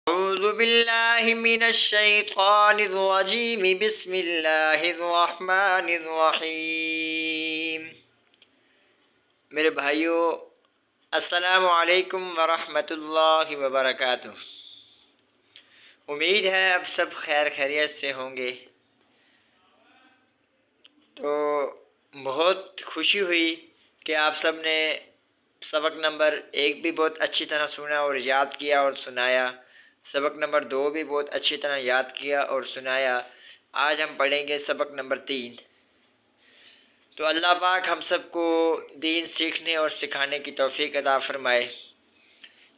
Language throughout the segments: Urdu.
اعوذ باللہ من الشیطان الرجیم بسم اللہ الرحمن الرحیم۔ میرے بھائیوں، السلام علیکم ورحمۃ اللہ وبرکاتہ۔ امید ہے اب سب خیر خیریت سے ہوں گے۔ تو بہت خوشی ہوئی کہ آپ سب نے سبق نمبر 1 بھی بہت اچھی طرح سنا اور یاد کیا اور سنایا، سبق نمبر 2 بھی بہت اچھی طرح یاد کیا اور سنایا۔ آج ہم پڑھیں گے سبق نمبر 3۔ تو اللہ پاک ہم سب کو دین سیکھنے اور سکھانے کی توفیق عطا فرمائے۔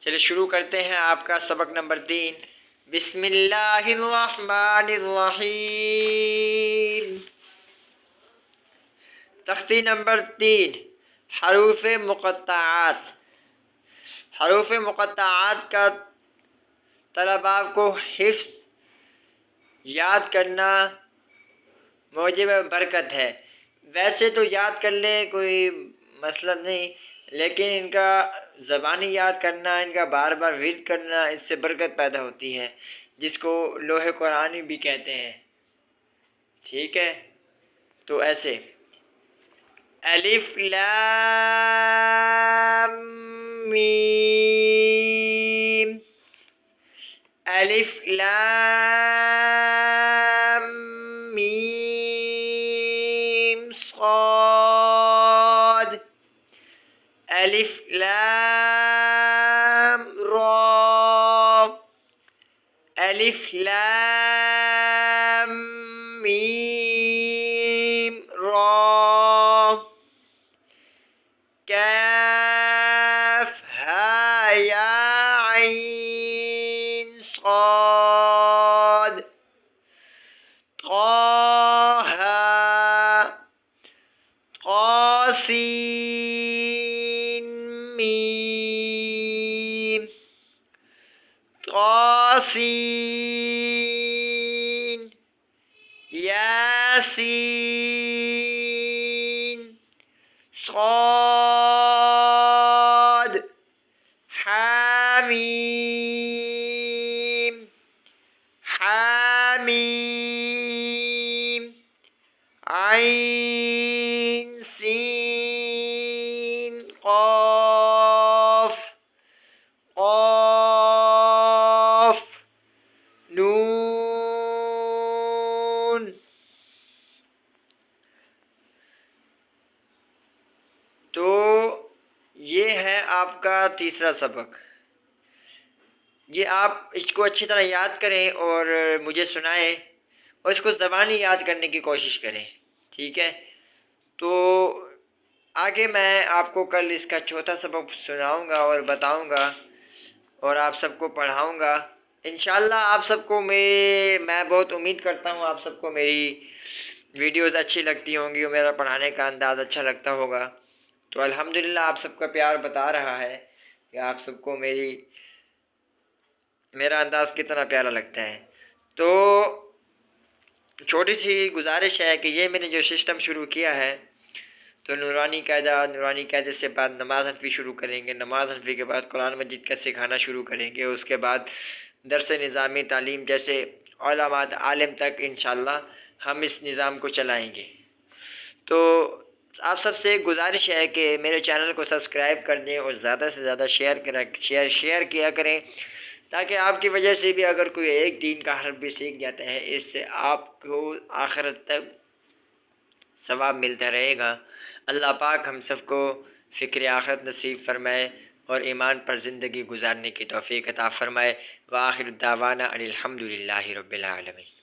چلیے شروع کرتے ہیں آپ کا سبق نمبر 3۔ بسم اللہ الرحمن الرحیم۔ تختی نمبر 3، حروف مقطعات۔ حروف مقطعات کا طلباء کو حفظ یاد کرنا موجب برکت ہے۔ ویسے تو یاد کر لیں، کوئی مسئلہ نہیں، لیکن ان کا زبانی یاد کرنا، ان کا بار بار ورد کرنا، اس سے برکت پیدا ہوتی ہے، جس کو لوح قرآنی بھی کہتے ہیں۔ ٹھیک ہے، تو ایسے الف لام میم، الف لام میم صاد، الف لام را، الف لام میم را، کاف ہا یا عین صاد، طه طاسین میم، طاسین، یاسین، صاد، حامیم، حامیم، عین سین قاف، قاف، نون۔ تو یہ ہے آپ کا تیسرا سبق۔ یہ آپ اس کو اچھی طرح یاد کریں اور مجھے سنائیں اور اس کو زبانی یاد کرنے کی کوشش کریں۔ ٹھیک ہے، تو آگے میں آپ کو کل اس کا چوتھا سبق سناؤں گا اور بتاؤں گا اور آپ سب کو پڑھاؤں گا انشاءاللہ۔ آپ سب کو میں بہت امید کرتا ہوں آپ سب کو میری ویڈیوز اچھی لگتی ہوں گی اور میرا پڑھانے کا انداز اچھا لگتا ہوگا۔ تو الحمدللہ آپ سب کا پیار بتا رہا ہے کہ آپ سب کو میرا انداز کتنا پیارا لگتا ہے۔ تو چھوٹی سی گزارش ہے کہ یہ میں نے جو سسٹم شروع کیا ہے، تو نورانی قاعدے سے بعد نماز حنفی شروع کریں گے، نماز حنفی کے بعد قرآن مجید کا سکھانا شروع کریں گے، اس کے بعد درس نظامی تعلیم جیسے علامات عالم تک انشاءاللہ ہم اس نظام کو چلائیں گے۔ تو آپ سب سے ایک گزارش ہے کہ میرے چینل کو سبسکرائب کر دیں اور زیادہ سے زیادہ شیئر کیا کریں، تاکہ آپ کی وجہ سے بھی اگر کوئی ایک دین کا حرف بھی سیکھ جاتا ہے، اس سے آپ کو آخرت تک ثواب ملتا رہے گا۔ اللہ پاک ہم سب کو فکر آخرت نصیب فرمائے اور ایمان پر زندگی گزارنے کی توفیق عطا فرمائے۔ وآخر دعوانا ان الحمد للہ رب العالمین۔